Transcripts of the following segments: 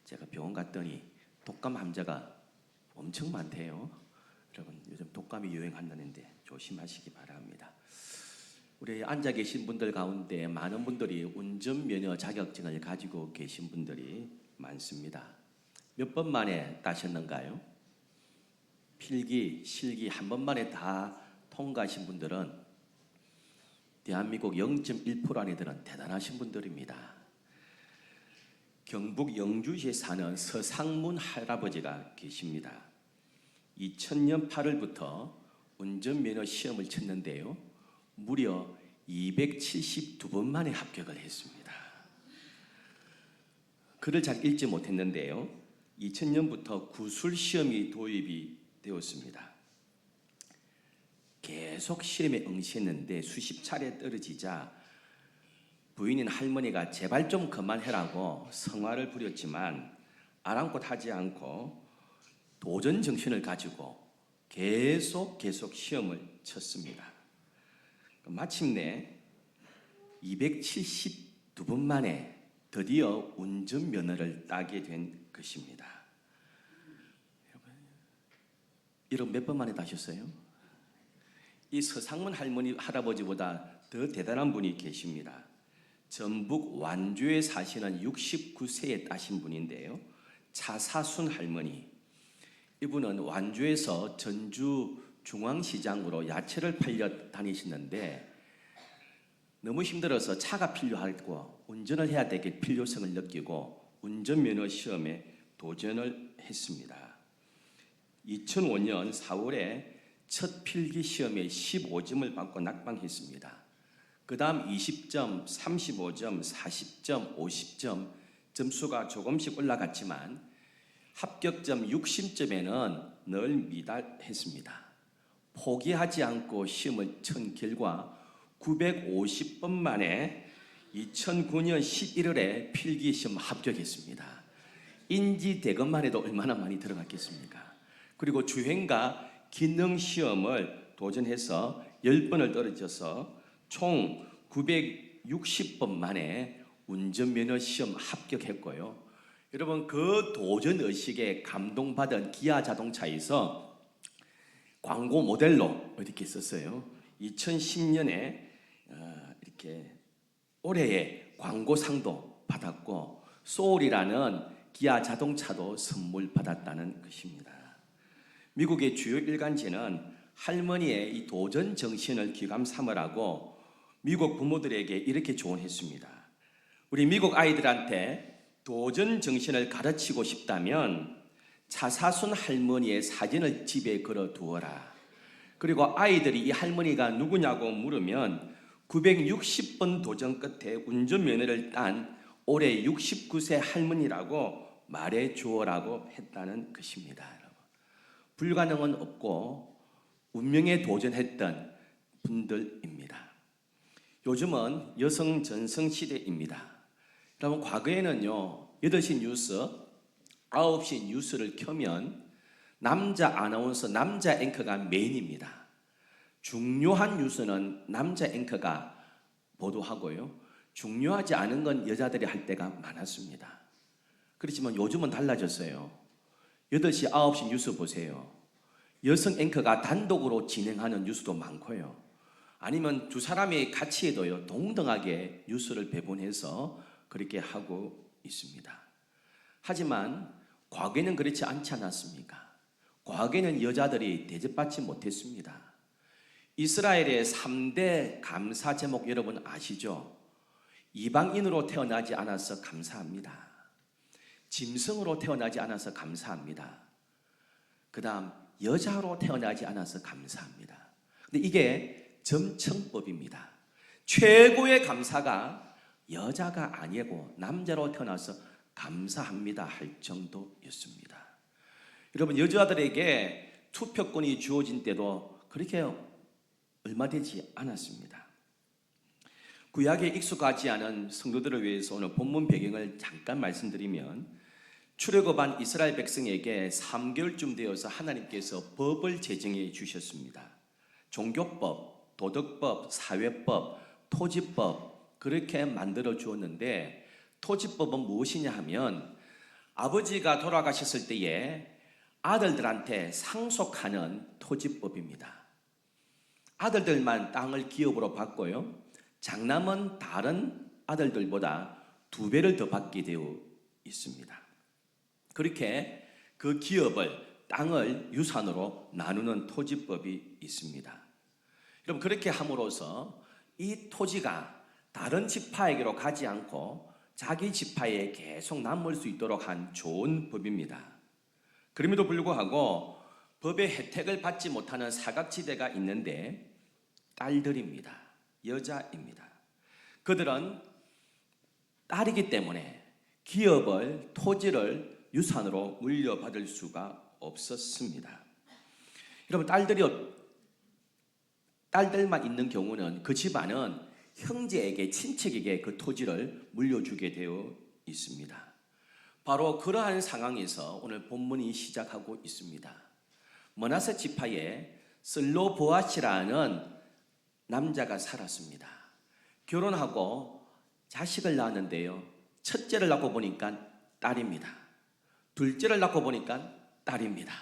제가 병원 갔더니 독감 환자가 엄청 많대요. 여러분 요즘 독감이 유행한다는데 조심하시기 바랍니다. 우리 앉아 계신 분들 가운데 많은 분들이 운전면허 자격증을 가지고 계신 분들이 많습니다. 몇 번 만에 따셨는가요? 필기, 실기 한 번 만에 다 통과하신 분들은 대한민국 0.1% 안에들은 대단하신 분들입니다. 경북 영주시에 사는 서상문 할아버지가 계십니다. 2000년 8월부터 운전면허 시험을 쳤는데요. 무려 272번 만에 합격을 했습니다. 글을 잘 읽지 못했는데요. 2000년부터 구술시험이 도입이 되었습니다. 계속 시험에 응시했는데 수십 차례 떨어지자 부인인 할머니가 제발 좀 그만해라고 성화를 부렸지만 아랑곳하지 않고 도전 정신을 가지고 계속 시험을 쳤습니다. 마침내 272번 만에 드디어 운전면허를 따게 된 것입니다. 여러분 몇 번 만에 따셨어요? 이 서상문 할아버지보다 더 대단한 분이 계십니다. 전북 완주에 사시는 69세에 따신 분인데요. 차사순 할머니. 이분은 완주에서 전주 중앙시장으로 야채를 팔려 다니시는데 너무 힘들어서 차가 필요하고 운전을 해야 되길 필요성을 느끼고 운전면허 시험에 도전을 했습니다. 2005년 4월에 첫 필기 시험에 15점을 받고 낙방했습니다. 그 다음 20점, 35점, 40점, 50점 점수가 조금씩 올라갔지만 합격점 60점에는 늘 미달했습니다. 포기하지 않고 시험을 친 결과 950번 만에 2009년 11월에 필기시험 합격했습니다. 인지대검만 해도 얼마나 많이 들어갔겠습니까? 그리고 주행과 기능시험을 도전해서 10번을 떨어져서 총 960번 만에 운전면허 시험 합격했고요. 여러분 그 도전의식에 감동받은 기아 자동차에서 광고 모델로 이렇게 썼어요. 2010년에 이렇게 올해의 광고상도 받았고 소울이라는 기아 자동차도 선물 받았다는 것입니다. 미국의 주요 일간지는 할머니의 이 도전 정신을 귀감 삼으라고 미국 부모들에게 이렇게 조언했습니다. 우리 미국 아이들한테 도전 정신을 가르치고 싶다면 차사순 할머니의 사진을 집에 걸어 두어라. 그리고 아이들이 이 할머니가 누구냐고 물으면 960번 도전 끝에 운전면허를 딴 올해 69세 할머니라고 말해 주어라고 했다는 것입니다. 불가능은 없고 운명에 도전했던 분들입니다. 요즘은 여성 전성 시대입니다. 여러분 과거에는요 8시 뉴스, 9시 뉴스를 켜면 남자 아나운서, 남자 앵커가 메인입니다. 중요한 뉴스는 남자 앵커가 보도하고요. 중요하지 않은 건 여자들이 할 때가 많았습니다. 그렇지만 요즘은 달라졌어요. 8시, 9시 뉴스 보세요. 여성 앵커가 단독으로 진행하는 뉴스도 많고요. 아니면 두 사람이 같이 해도요. 동등하게 뉴스를 배분해서 그렇게 하고 있습니다. 하지만 과거에는 그렇지 않지 않았습니까? 과거에는 여자들이 대접받지 못했습니다. 이스라엘의 3대 감사 제목 여러분 아시죠? 이방인으로 태어나지 않아서 감사합니다. 짐승으로 태어나지 않아서 감사합니다. 그 다음 여자로 태어나지 않아서 감사합니다. 근데 이게 점청법입니다. 최고의 감사가 여자가 아니고 남자로 태어나서 감사합니다 할 정도였습니다. 여러분 여자들에게 투표권이 주어진 때도 그렇게 얼마 되지 않았습니다. 구약에 익숙하지 않은 성도들을 위해서 오늘 본문 배경을 잠깐 말씀드리면 출애굽한 이스라엘 백성에게 3개월쯤 되어서 하나님께서 법을 제정해 주셨습니다. 종교법, 도덕법, 사회법, 토지법 그렇게 만들어 주었는데 토지법은 무엇이냐 하면 아버지가 돌아가셨을 때에 아들들한테 상속하는 토지법입니다. 아들들만 땅을 기업으로 받고요, 장남은 다른 아들들보다 2배를 더 받게 되어 있습니다. 그렇게 그 기업을, 땅을 유산으로 나누는 토지법이 있습니다. 여러분, 그렇게 함으로써 이 토지가 다른 지파에게로 가지 않고 자기 지파에 계속 남을 수 있도록 한 좋은 법입니다. 그럼에도 불구하고 법의 혜택을 받지 못하는 사각지대가 있는데 딸들입니다. 여자입니다. 그들은 딸이기 때문에 기업을, 토지를 유산으로 물려받을 수가 없었습니다. 여러분, 딸들만 있는 경우는 그 집안은 형제에게, 친척에게 그 토지를 물려주게 되어 있습니다. 바로 그러한 상황에서 오늘 본문이 시작하고 있습니다. 므낫세 지파에 슬로보앗이라는 남자가 살았습니다. 결혼하고 자식을 낳았는데요, 첫째를 낳고 보니까 딸입니다. 둘째를 낳고 보니까 딸입니다.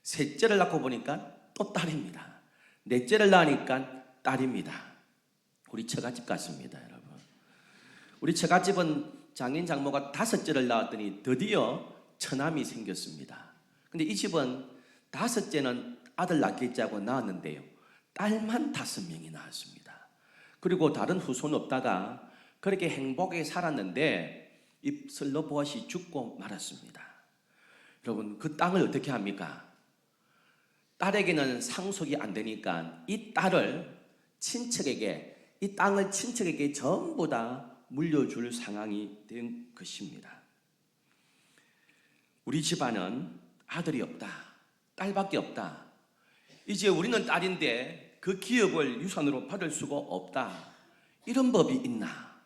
셋째를 낳고 보니까 또 딸입니다. 넷째를 낳으니까 딸입니다. 우리 처갓집 같습니다, 여러분. 우리 처갓집은 장인 장모가 5째를 낳았더니 드디어 처남이 생겼습니다. 근데 이 집은 5째는 아들 낳겠자고 낳았는데요, 딸만 5명이 낳았습니다. 그리고 다른 후손 없다가 그렇게 행복하게 살았는데 이 슬로보앗이 죽고 말았습니다. 여러분, 그 땅을 어떻게 합니까? 딸에게는 상속이 안 되니까 이 딸을 친척에게, 이 땅을 친척에게 전부 다 물려줄 상황이 된 것입니다. 우리 집안은 아들이 없다, 딸밖에 없다. 이제 우리는 딸인데 그 기업을 유산으로 받을 수가 없다. 이런 법이 있나?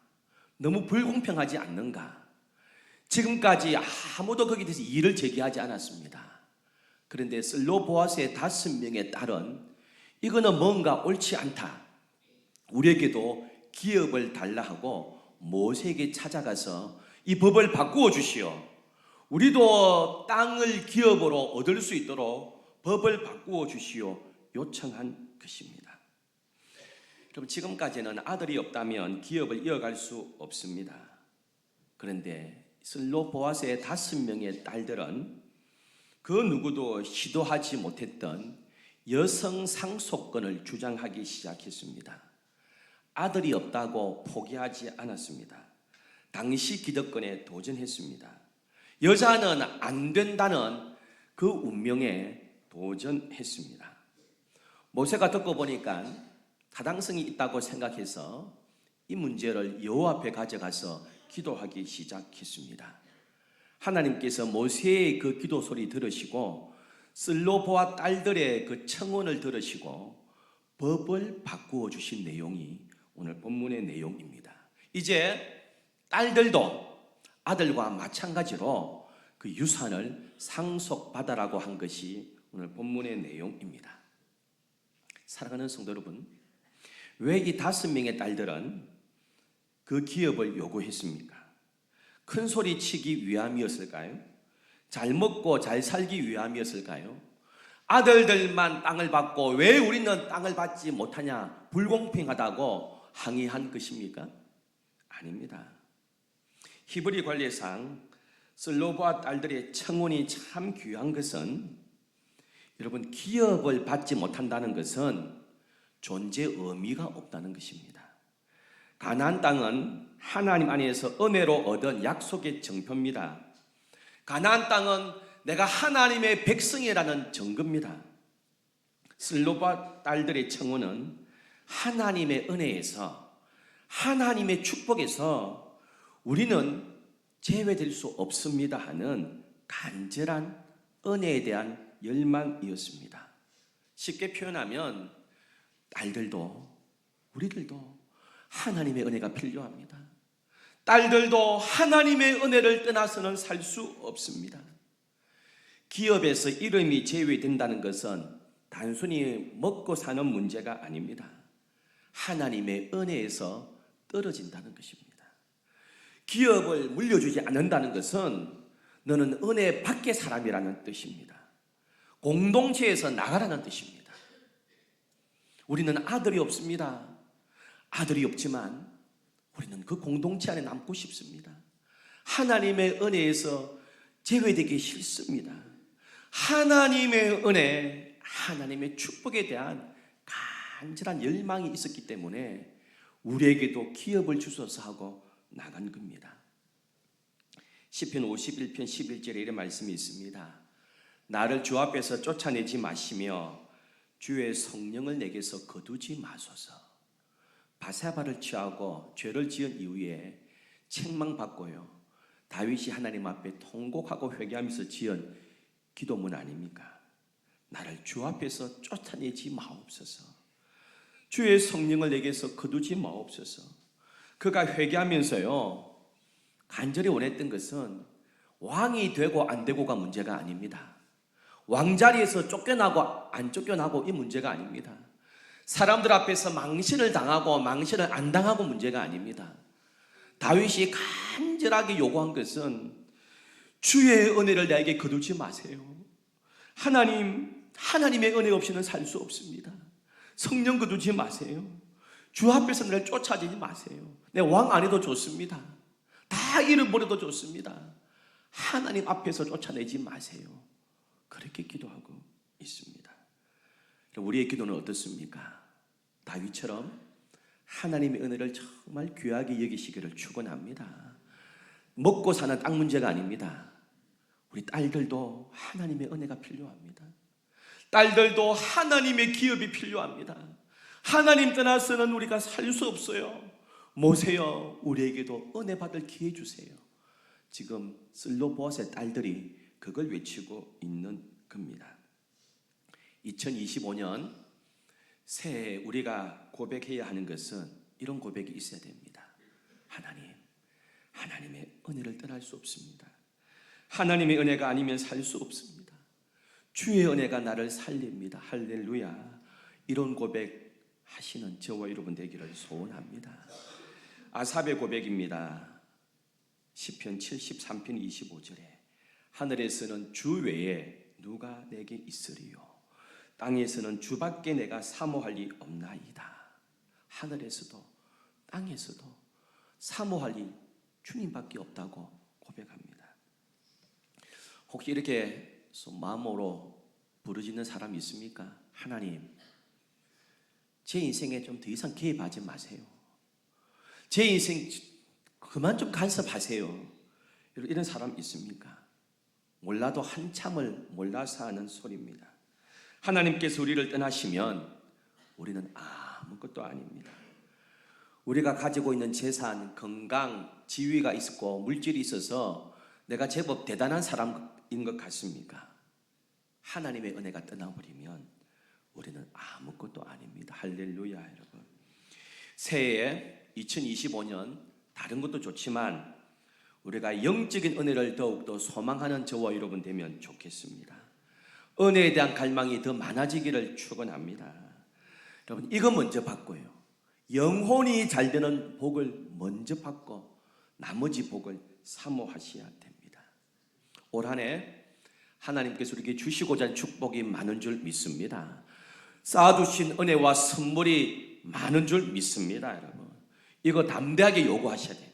너무 불공평하지 않는가? 지금까지 아무도 거기에 대해서 이의를 제기하지 않았습니다. 그런데 슬로보아스의 5명의 딸은 이거는 뭔가 옳지 않다, 우리에게도 기업을 달라 하고 모세에게 찾아가서 이 법을 바꾸어 주시오, 우리도 땅을 기업으로 얻을 수 있도록 법을 바꾸어 주시오 요청한 것입니다. 그럼 지금까지는 아들이 없다면 기업을 이어갈 수 없습니다. 그런데 슬로보아스의 5명의 딸들은 그 누구도 시도하지 못했던 여성 상속권을 주장하기 시작했습니다. 아들이 없다고 포기하지 않았습니다. 당시 기득권에 도전했습니다. 여자는 안 된다는 그 운명에 도전했습니다. 모세가 듣고 보니까 타당성이 있다고 생각해서 이 문제를 여호와 앞에 가져가서 기도하기 시작했습니다. 하나님께서 모세의 그 기도 소리 들으시고 슬로보아 딸들의 그 청원을 들으시고 법을 바꾸어 주신 내용이 오늘 본문의 내용입니다. 이제 딸들도 아들과 마찬가지로 그 유산을 상속받아라고 한 것이 오늘 본문의 내용입니다. 사랑하는 성도 여러분, 왜 이 5명의 딸들은 그 기업을 요구했습니까? 큰 소리 치기 위함이었을까요? 잘 먹고 잘 살기 위함이었을까요? 아들들만 땅을 받고 왜 우리는 땅을 받지 못하냐, 불공평하다고 항의한 것입니까? 아닙니다. 히브리 관례상 슬로보아 딸들의 청혼이 참 귀한 것은, 여러분, 기업을 받지 못한다는 것은 존재 의미가 없다는 것입니다. 가나안 땅은 하나님 안에서 은혜로 얻은 약속의 정표입니다. 가나안 땅은 내가 하나님의 백성이라는 증거입니다. 슬로보아 딸들의 청혼은 하나님의 은혜에서, 하나님의 축복에서 우리는 제외될 수 없습니다 하는 간절한 은혜에 대한 열망이었습니다. 쉽게 표현하면 딸들도, 우리들도 하나님의 은혜가 필요합니다. 딸들도 하나님의 은혜를 떠나서는 살 수 없습니다. 기업에서 이름이 제외된다는 것은 단순히 먹고 사는 문제가 아닙니다. 하나님의 은혜에서 떨어진다는 것입니다. 기업을 물려주지 않는다는 것은 너는 은혜 밖의 사람이라는 뜻입니다. 공동체에서 나가라는 뜻입니다. 우리는 아들이 없습니다. 아들이 없지만 우리는 그 공동체 안에 남고 싶습니다. 하나님의 은혜에서 제외되기 싫습니다. 하나님의 은혜, 하나님의 축복에 대한 간절한 열망이 있었기 때문에 우리에게도 기업을 주소서 하고 나간 겁니다. 시편 51편 11절에 이런 말씀이 있습니다. 나를 주 앞에서 쫓아내지 마시며 주의 성령을 내게서 거두지 마소서. 바세바를 취하고 죄를 지은 이후에 책망받고요, 다윗이 하나님 앞에 통곡하고 회개하면서 지은 기도문 아닙니까? 나를 주 앞에서 쫓아내지 마옵소서. 주의 성령을 내게서 거두지 마옵소서. 그가 회개하면서요 간절히 원했던 것은 왕이 되고 안 되고가 문제가 아닙니다. 왕자리에서 쫓겨나고 안 쫓겨나고 이 문제가 아닙니다. 사람들 앞에서 망신을 당하고 망신을 안 당하고 문제가 아닙니다. 다윗이 간절하게 요구한 것은 주의 은혜를 나에게 거두지 마세요. 하나님의 은혜 없이는 살 수 없습니다. 성령 거두지 마세요. 주 앞에서 나를 쫓아지지 마세요. 내 왕 안 해도 좋습니다. 다 잃어버려도 좋습니다. 하나님 앞에서 쫓아내지 마세요. 그렇게 기도하고 있습니다. 우리의 기도는 어떻습니까? 다윗처럼 하나님의 은혜를 정말 귀하게 여기시기를 축원합니다. 먹고 사는 땅 문제가 아닙니다. 우리 딸들도 하나님의 은혜가 필요합니다. 딸들도 하나님의 기업이 필요합니다. 하나님 떠나서는 우리가 살 수 없어요. 모세여, 우리에게도 은혜 받을 기회 주세요. 지금 슬로보아스의 딸들이 그걸 외치고 있는 겁니다. 2025년 새해 우리가 고백해야 하는 것은 이런 고백이 있어야 됩니다. 하나님의 은혜를 떠날 수 없습니다. 하나님의 은혜가 아니면 살 수 없습니다. 주의 은혜가 나를 살립니다. 할렐루야. 이런 고백 하시는 저와 여러분 되기를 소원합니다. 아삽의 고백입니다. 시편 73편 25절에 하늘에서는 주 외에 누가 내게 있으리요, 땅에서는 주밖에 내가 사모할 리 없나이다. 하늘에서도 땅에서도 사모할 리 주님밖에 없다고 고백합니다. 혹시 이렇게 마음으로 부르짖는 사람이 있습니까? 하나님, 제 인생에 좀 더 이상 개입하지 마세요. 제 인생 그만 좀 간섭하세요. 이런 사람 있습니까? 몰라도 한참을 몰라서 하는 소리입니다. 하나님께서 우리를 떠나시면 우리는 아무것도 아닙니다. 우리가 가지고 있는 재산, 건강, 지위가 있고 물질이 있어서 내가 제법 대단한 사람인 것 같습니까? 하나님의 은혜가 떠나버리면 우리는 아무것도 아닙니다. 할렐루야. 여러분, 새해에 2025년 다른 것도 좋지만 우리가 영적인 은혜를 더욱더 소망하는 저와 여러분 되면 좋겠습니다. 은혜에 대한 갈망이 더 많아지기를 축원합니다. 여러분, 이거 먼저 받고요, 영혼이 잘 되는 복을 먼저 받고 나머지 복을 사모하셔야 됩니다. 올 한 해 하나님께서 우리에게 주시고자 하는 축복이 많은 줄 믿습니다. 쌓아두신 은혜와 선물이 많은 줄 믿습니다. 여러분, 이거 담대하게 요구하셔야 돼요.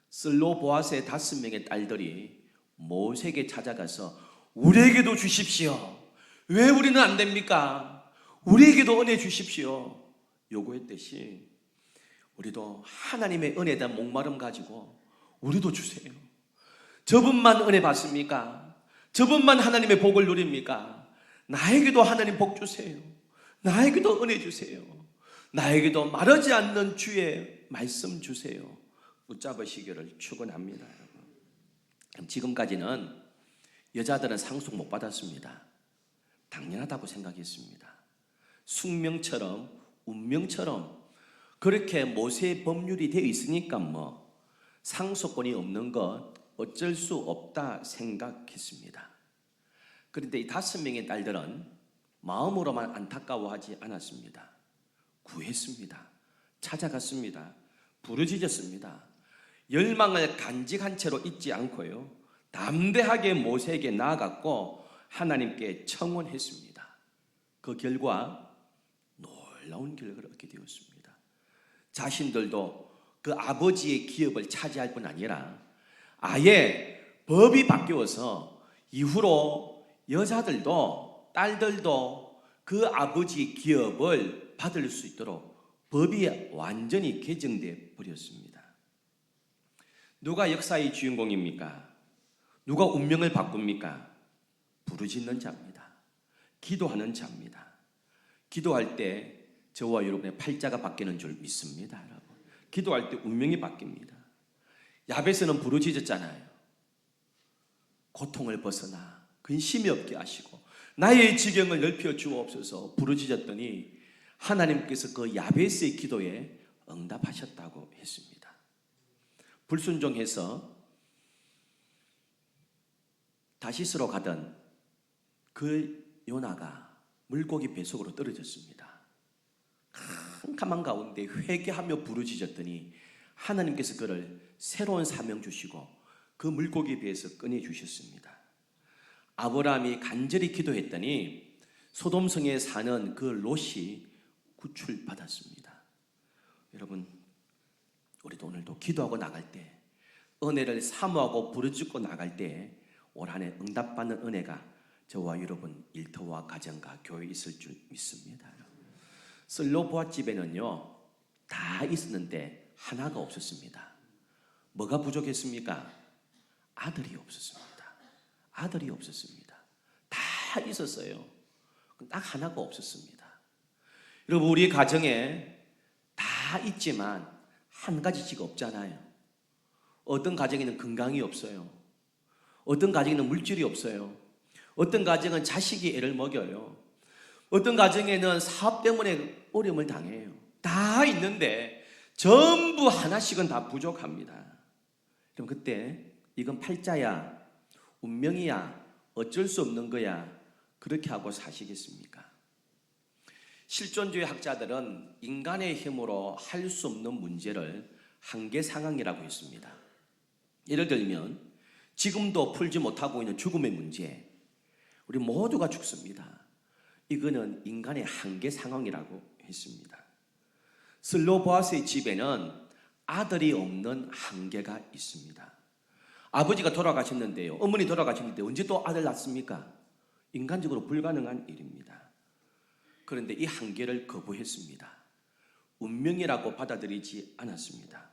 슬로보아스의 5명의 딸들이 모세에게 찾아가서 우리에게도 주십시오. 왜 우리는 안 됩니까? 우리에게도 은혜 주십시오. 요구했듯이 우리도 하나님의 은혜에 대한 목마름 가지고 우리도 주세요. 저분만 은혜 받습니까? 저분만 하나님의 복을 누립니까? 나에게도 하나님 복 주세요. 나에게도 은혜 주세요. 나에게도 마르지 않는 주의 말씀 주세요. 붙잡으시기를 축원합니다. 지금까지는 여자들은 상속 못 받았습니다. 당연하다고 생각했습니다. 숙명처럼 운명처럼 그렇게 모세의 법률이 되어 있으니까 상속권이 없는 것 어쩔 수 없다 생각했습니다. 그런데 이 5명의 딸들은 마음으로만 안타까워하지 않았습니다. 구했습니다. 찾아갔습니다. 부르짖었습니다. 열망을 간직한 채로 있지 않고요, 담대하게 모세에게 나아갔고 하나님께 청원했습니다. 그 결과 놀라운 결과를 얻게 되었습니다. 자신들도 그 아버지의 기업을 차지할 뿐 아니라 아예 법이 바뀌어서 이후로 여자들도 딸들도 그 아버지의 기업을 받을 수 있도록 법이 완전히 개정되어 버렸습니다. 누가 역사의 주인공입니까? 누가 운명을 바꿉니까? 부르짖는 자입니다. 기도하는 자입니다. 기도할 때 저와 여러분의 팔자가 바뀌는 줄 믿습니다. 여러분. 기도할 때 운명이 바뀝니다. 야베스는 부르짖었잖아요. 고통을 벗어나 근심이 없게 하시고 나의 지경을 넓혀 주옵소서 부르짖었더니 하나님께서 그 야베스의 기도에 응답하셨다고 했습니다. 불순종해서 다시스로 가던 그 요나가 물고기 뱃속으로 떨어졌습니다. 캄캄한 가운데 회개하며 부르짖었더니 하나님께서 그를 새로운 사명 주시고 그 물고기 배에서 꺼내주셨습니다. 아브라함이 간절히 기도했더니 소돔성에 사는 그 롯이 구출받았습니다. 여러분, 우리도 오늘도 기도하고 나갈 때, 은혜를 사모하고 부르짖고 나갈 때 올 한 해 응답받는 은혜가 저와 여러분 일터와 가정과 교회에 있을 줄 믿습니다. 슬로보아 집에는요 다 있었는데 하나가 없었습니다. 뭐가 부족했습니까? 아들이 없었습니다. 아들이 없었습니다. 다 있었어요. 딱 하나가 없었습니다. 여러분, 우리 가정에 다 있지만 한 가지씩 없잖아요. 어떤 가정에는 건강이 없어요. 어떤 가정에는 물질이 없어요. 어떤 가정은 자식이 애를 먹여요. 어떤 가정에는 사업 때문에 어려움을 당해요. 다 있는데 전부 하나씩은 다 부족합니다. 그럼 그때 이건 팔자야, 운명이야, 어쩔 수 없는 거야, 그렇게 하고 사시겠습니까? 실존주의 학자들은 인간의 힘으로 할 수 없는 문제를 한계 상황이라고 했습니다. 예를 들면 지금도 풀지 못하고 있는 죽음의 문제, 우리 모두가 죽습니다. 이거는 인간의 한계 상황이라고 했습니다. 슬로보아스의 집에는 아들이 없는 한계가 있습니다. 아버지가 돌아가셨는데요, 어머니 돌아가셨는데 언제 또 아들 낳습니까? 인간적으로 불가능한 일입니다. 그런데 이 한계를 거부했습니다. 운명이라고 받아들이지 않았습니다.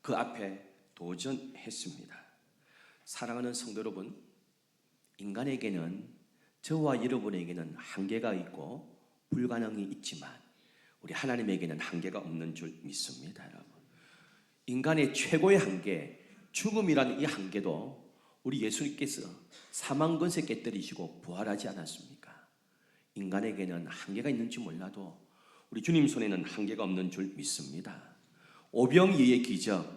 그 앞에 도전했습니다. 사랑하는 성도 여러분, 인간에게는, 저와 여러분에게는 한계가 있고 불가능이 있지만 우리 하나님에게는 한계가 없는 줄 믿습니다. 여러분, 인간의 최고의 한계, 죽음이라는 이 한계도 우리 예수님께서 사망 권세 깨뜨리시고 부활하지 않았습니까? 인간에게는 한계가 있는지 몰라도 우리 주님 손에는 한계가 없는 줄 믿습니다. 오병이의 기적,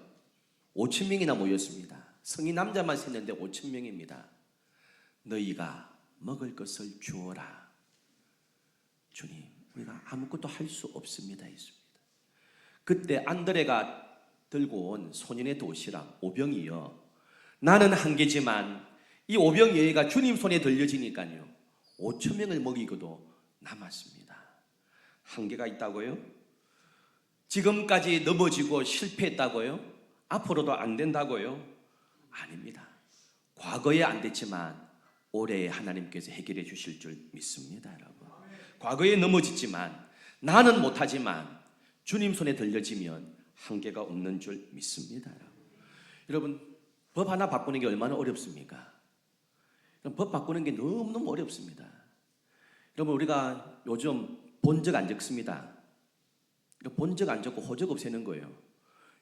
5,000명이나 모였습니다. 성인 남자만 셌는데 5,000명입니다. 너희가 먹을 것을 주어라. 주님, 우리가 아무것도 할 수 없습니다 했습니다. 그때 안드레가 들고 온 소년의 도시락 오병이어, 나는 한계지만 이 오병이어가 주님 손에 들려지니까요 5,000명을 먹이고도 남았습니다. 한계가 있다고요? 지금까지 넘어지고 실패했다고요? 앞으로도 안 된다고요? 아닙니다. 과거에 안 됐지만 올해 하나님께서 해결해 주실 줄 믿습니다. 여러분, 과거에 넘어졌지만 나는 못하지만 주님 손에 들려지면 한계가 없는 줄 믿습니다. 여러분, 법 하나 바꾸는 게 얼마나 어렵습니까? 법 바꾸는 게 너무너무 어렵습니다. 여러분, 우리가 요즘 본적 안 적습니다. 본적 안 적고 호적 없애는 거예요.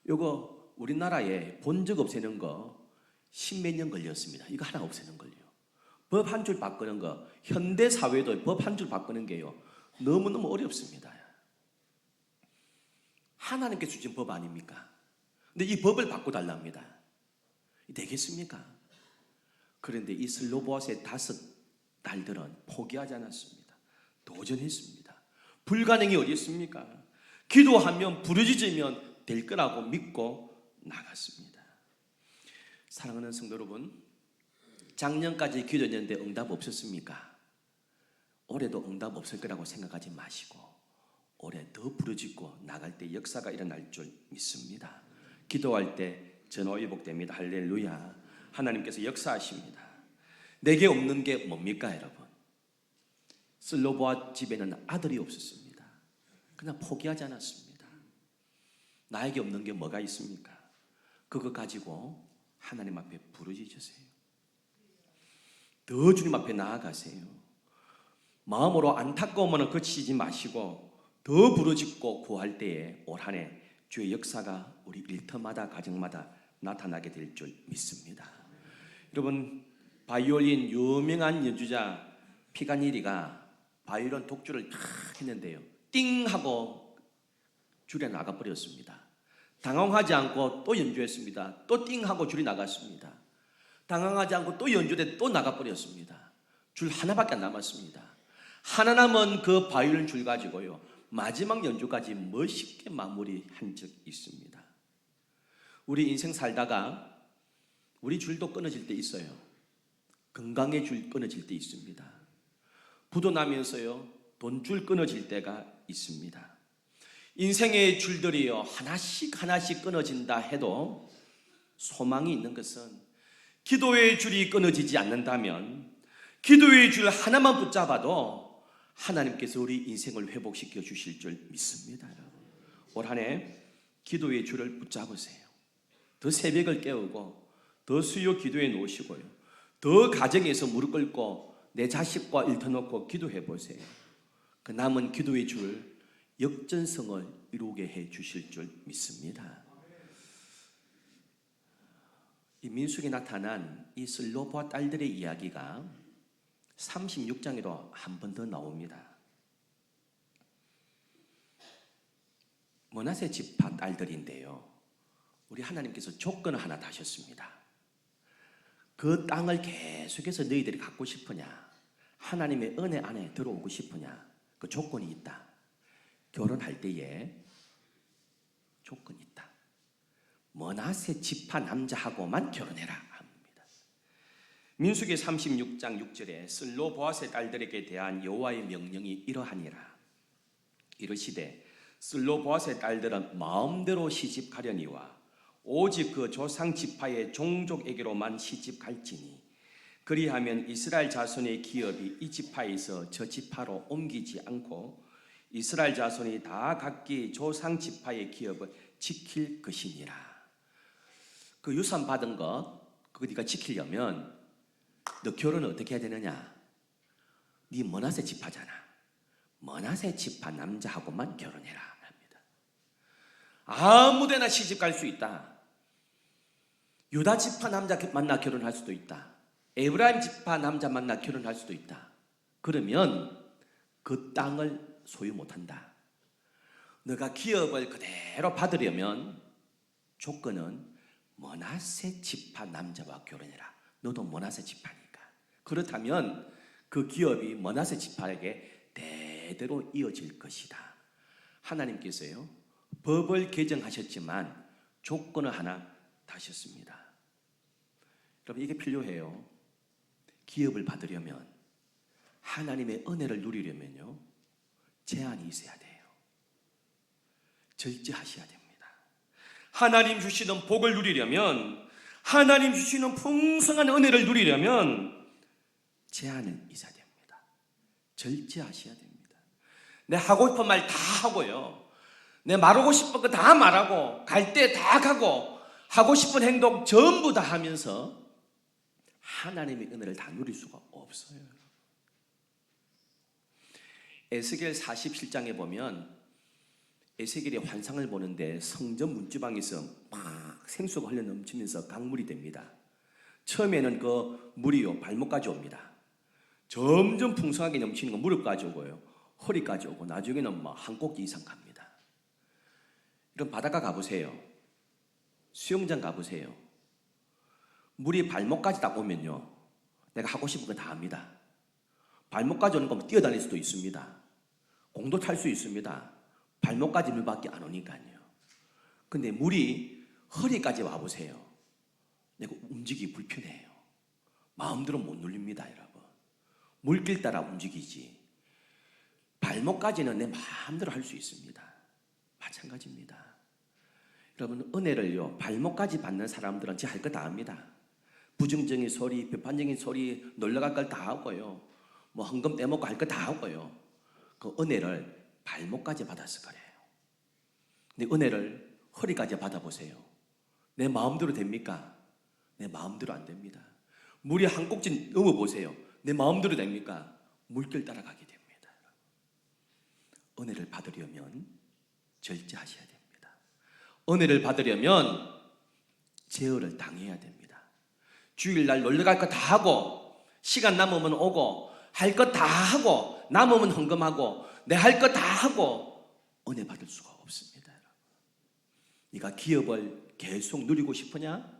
이거 우리나라에 본적 없애는 거 10몇 년 걸렸습니다. 이거 하나 없애는 걸요. 법 한 줄 바꾸는 거, 현대 사회도 법 한 줄 바꾸는 게요 너무너무 어렵습니다. 하나님께 주신 법 아닙니까? 근데 이 법을 바꿔달랍니다. 되겠습니까? 그런데 이 슬로보아스의 5 딸들은 포기하지 않았습니다. 도전했습니다. 불가능이 어디 있습니까? 기도하면, 부르짖으면 될 거라고 믿고 나갔습니다. 사랑하는 성도 여러분, 작년까지 기도했는데 응답 없었습니까? 올해도 응답 없을 거라고 생각하지 마시고 올해 더 부르짖고 나갈 때 역사가 일어날 줄 믿습니다. 기도할 때 전화위복됩니다. 할렐루야. 하나님께서 역사하십니다. 내게 없는 게 뭡니까 여러분? 슬로보아 집에는 아들이 없었습니다. 그냥 포기하지 않았습니다. 나에게 없는 게 뭐가 있습니까? 그거 가지고 하나님 앞에 부르짖으세요. 더 주님 앞에 나아가세요. 마음으로 안타까우면 그치지 마시고 더 부르짖고 구할 때에 올 한 해 주의 역사가 우리 일터마다 가정마다 나타나게 될 줄 믿습니다. 여러분, 바이올린 유명한 연주자 피가니리가 바이올린 독주를 탁 했는데요, 띵 하고 줄에 나가버렸습니다. 당황하지 않고 또 연주했습니다. 또 띵 하고 줄이 나갔습니다. 당황하지 않고 또 연주돼 또 나가버렸습니다. 줄 하나밖에 안 남았습니다. 하나 남은 그 바이올린 줄 가지고요, 마지막 연주까지 멋있게 마무리한 적이 있습니다. 우리 인생 살다가 우리 줄도 끊어질 때 있어요. 건강의 줄 끊어질 때 있습니다. 부도 나면서요, 돈줄 끊어질 때가 있습니다. 인생의 줄들이요, 하나씩 하나씩 끊어진다 해도 소망이 있는 것은 기도의 줄이 끊어지지 않는다면 기도의 줄 하나만 붙잡아도 하나님께서 우리 인생을 회복시켜 주실 줄 믿습니다. 올 한 해 기도의 줄을 붙잡으세요. 더 새벽을 깨우고 더 수요 기도에 놓으시고요, 더 가정에서 무릎 꿇고 내 자식과 일터놓고 기도해 보세요. 그 남은 기도의 줄 역전성을 이루게 해 주실 줄 믿습니다. 이 민수기에 나타난 이 슬로보아 딸들의 이야기가 36장에도 한 번 더 나옵니다. 므낫세 지파 딸들인데요, 우리 하나님께서 조건을 하나 다셨습니다. 그 땅을 계속해서 너희들이 갖고 싶으냐, 하나님의 은혜 안에 들어오고 싶으냐, 그 조건이 있다. 결혼할 때에 조건이 있다. 므낫세 지파 남자하고만 결혼해라 합니다. 민수기 36장 6절에 슬로보아스의 딸들에게 대한 여호와의 명령이 이러하니라. 이르시되 슬로보아스의 딸들은 마음대로 시집가려니와 오직 그 조상 지파의 종족에게로만 시집갈지니 그리하면 이스라엘 자손의 기업이 이 지파에서 저 지파로 옮기지 않고 이스라엘 자손이 다 각기 조상 지파의 기업을 지킬 것이니라. 그 유산 받은 거 그거 네가 지키려면 너 결혼을 어떻게 해야 되느냐? 네 므낫세 지파잖아. 므낫세 지파 남자하고만 결혼해라 합니다. 아무데나 시집 갈 수 있다. 유다 지파 남자 만나 결혼할 수도 있다. 에브라임 지파 남자 만나 결혼할 수도 있다. 그러면 그 땅을 소유 못한다. 너가 기업을 그대로 받으려면 조건은 므낫세 지파 남자와 결혼해라. 너도 므낫세 지파니까. 그렇다면 그 기업이 므낫세 지파에게 대대로 이어질 것이다. 하나님께서요, 법을 개정하셨지만 조건을 하나 다셨습니다. 여러분, 이게 필요해요. 기업을 받으려면, 하나님의 은혜를 누리려면요, 제한이 있어야 돼요. 절제하셔야 됩니다. 하나님 주시는 복을 누리려면, 하나님 주시는 풍성한 은혜를 누리려면 제한은 있어야 됩니다. 절제하셔야 됩니다. 내 하고 싶은 말 다 하고요, 내 말하고 싶은 거 다 말하고 갈 때 다 가고 하고 싶은 행동 전부 다 하면서 하나님의 은혜를 다 누릴 수가 없어요. 에스겔 47장에 보면 에스겔이 환상을 보는데 성전 문지방에서 막 생수가 흘러 넘치면서 강물이 됩니다. 처음에는 그 물이요, 발목까지 옵니다. 점점 풍성하게 넘치는 건 무릎까지 오고요, 허리까지 오고 나중에는 막 한 꼭지 이상 갑니다. 이런 바닷가 가보세요. 수영장 가보세요. 물이 발목까지 딱 오면요, 내가 하고 싶은 거 다 합니다. 발목까지 오는 거면 뛰어다닐 수도 있습니다. 공도 탈 수 있습니다. 발목까지 물밖에 안 오니까요. 근데 물이 허리까지 와보세요. 내가 움직이기 불편해요. 마음대로 못 눌립니다, 여러분. 물길 따라 움직이지 발목까지는 내 마음대로 할 수 있습니다. 마찬가지입니다. 여러분, 은혜를요 발목까지 받는 사람들은 지 할 거 다 합니다. 부정적인 소리, 비판적인 소리, 놀러갈 걸 다 하고요, 뭐 헌금 떼먹고 할 거 다 하고요. 그 은혜를 발목까지 받아서 그래요. 근데 은혜를 허리까지 받아보세요. 내 마음대로 됩니까? 내 마음대로 안 됩니다. 물이 한 꼭지 넘어보세요. 내 마음대로 됩니까? 물길 따라가게 됩니다. 은혜를 받으려면 절제하셔야 됩니다. 은혜를 받으려면 제어를 당해야 됩니다. 주일날 놀러갈 거 다 하고 시간 남으면 오고 할 거 다 하고 남으면 헌금하고 내 할 거 다 하고 은혜 받을 수가 없습니다. 네가 기업을 계속 누리고 싶으냐?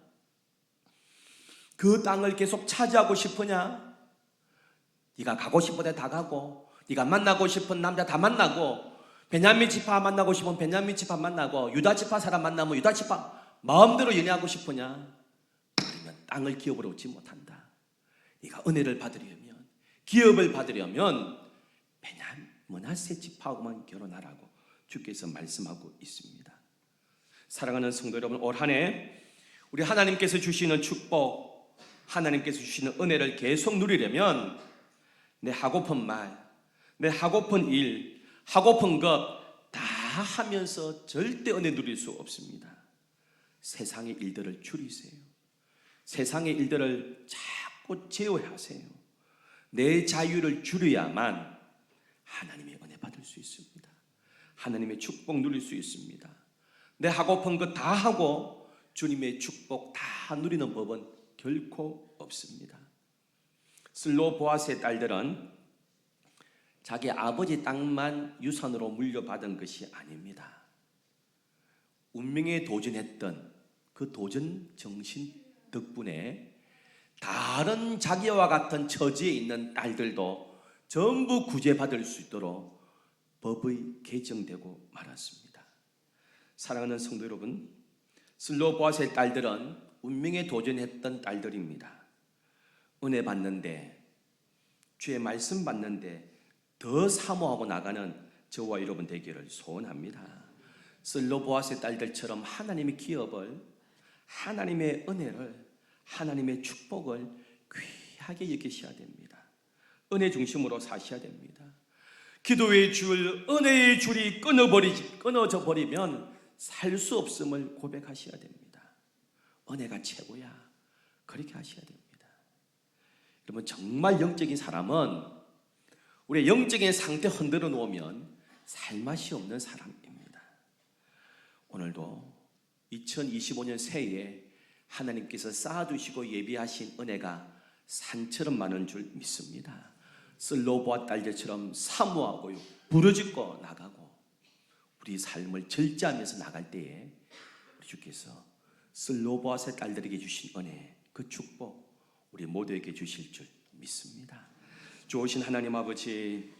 그 땅을 계속 차지하고 싶으냐? 네가 가고 싶은 데 다 가고 네가 만나고 싶은 남자 다 만나고 베냐민 지파 만나고 싶으면 베냐민 지파 만나고 유다 지파 사람 만나면 유다 지파 마음대로 연애하고 싶으냐? 그러면 땅을 기업으로 얻지 못한다. 네가 은혜를 받으려면 기업을 받으려면 베냐민 므낫세 지파하고만 결혼하라고 주께서 말씀하고 있습니다. 사랑하는 성도 여러분, 올 한 해 우리 하나님께서 주시는 축복, 하나님께서 주시는 은혜를 계속 누리려면 내 하고픈 말, 내 하고픈 일, 하고픈 것 다 하면서 절대 은혜 누릴 수 없습니다. 세상의 일들을 줄이세요. 세상의 일들을 자꾸 제어하세요. 내 자유를 줄여야만 하나님의 은혜 받을 수 있습니다. 하나님의 축복 누릴 수 있습니다. 내 하고픈 것 다 하고 주님의 축복 다 누리는 법은 결코 없습니다. 슬로보아스의 딸들은 자기 아버지 땅만 유산으로 물려받은 것이 아닙니다. 운명에 도전했던 그 도전 정신 덕분에 다른 자기와 같은 처지에 있는 딸들도 전부 구제받을 수 있도록 법이 개정되고 말았습니다. 사랑하는 성도 여러분, 슬로보아스의 딸들은 운명에 도전했던 딸들입니다. 은혜 받는데, 주의 말씀 받는데 더 사모하고 나가는 저와 여러분 되기를 소원합니다. 슬로보아스의 딸들처럼 하나님의 기업을, 하나님의 은혜를, 하나님의 축복을 귀하게 여기셔야 됩니다. 은혜 중심으로 사셔야 됩니다. 기도의 줄, 은혜의 줄이 끊어져 버리면 살 수 없음을 고백하셔야 됩니다. 은혜가 최고야. 그렇게 하셔야 됩니다. 여러분, 정말 영적인 사람은 우리의 영적인 상태 흔들어 놓으면 살맛이 없는 사람입니다. 오늘도 2025년 새해에 하나님께서 쌓아두시고 예비하신 은혜가 산처럼 많은 줄 믿습니다. 슬로보아 딸들처럼 사모하고 부르짖고 나가고 우리 삶을 절제하면서 나갈 때에 우리 주께서 슬로보아스의 딸들에게 주신 은혜, 그 축복 우리 모두에게 주실 줄 믿습니다. 좋으신 하나님 아버지,